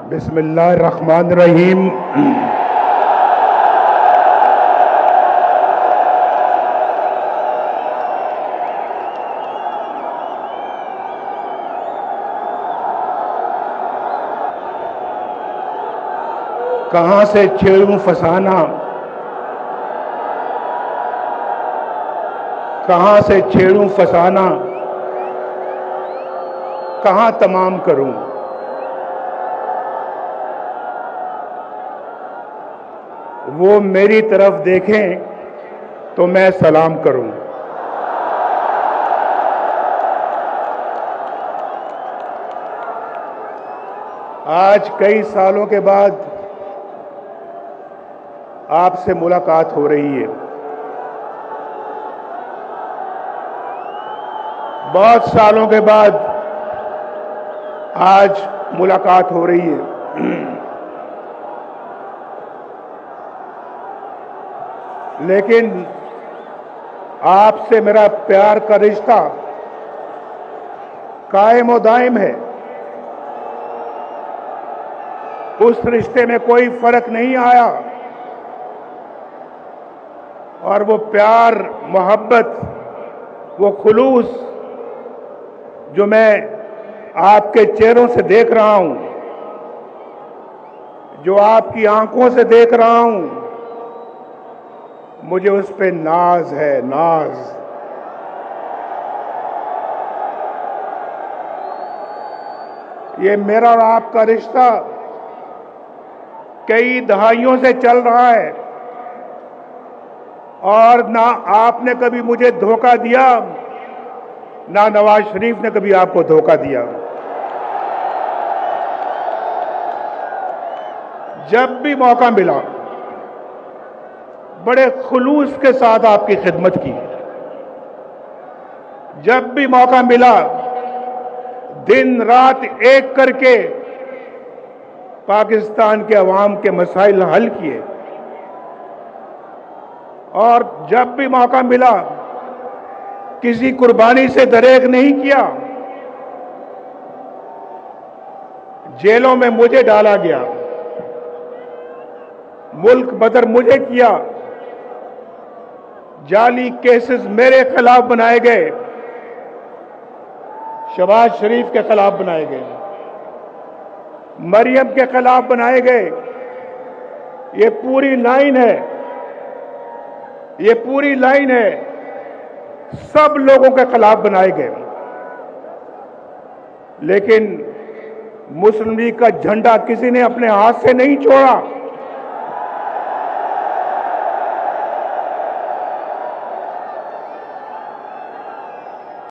बिस्मिल्लाहिर्रहमानिर्रहीम। कहां से छेड़ूं फसाना, कहां से छेड़ूं फसाना, कहां तमाम करूं। वो मेरी तरफ देखें तो मैं सलाम करूं। आज कई सालों के बाद आपसे मुलाकात हो रही है। बहुत सालों के बाद आज मुलाकात हो रही है। लेकिन आपसे मेरा प्यार का रिश्ता कायम और दायम है। उस रिश्ते में कोई फर्क नहीं आया और वो प्यार, मोहब्बत, वो खुलूस जो मैं आपके चेहरों से देख रहा हूं, जो आपकी आंखों से देख रहा हूं, मुझे उस पे नाज है, नाज। ये मेरा और आपका रिश्ता कई दहाइयों से चल रहा है और ना आपने कभी मुझे धोखा दिया, ना नवाज शरीफ ने कभी आपको धोखा दिया। जब भी मौका मिला बड़े खुलूस के साथ आपकी खिदमत की। जब भी मौका मिला दिन रात एक करके पाकिस्तान के अवाम के मसाइल हल किए और जब भी मौका मिला किसी कुर्बानी से दरेक नहीं किया। जेलों में मुझे डाला गया, मुल्क बदर मुझे किया, जाली केसेस मेरे खिलाफ बनाए गए, शहबाज शरीफ के खिलाफ बनाए गए, मरियम के खिलाफ बनाए गए। ये पूरी लाइन है, ये पूरी लाइन है, सब लोगों के खिलाफ बनाए गए। लेकिन मुस्लिम लीग का झंडा किसी ने अपने हाथ से नहीं छोड़ा।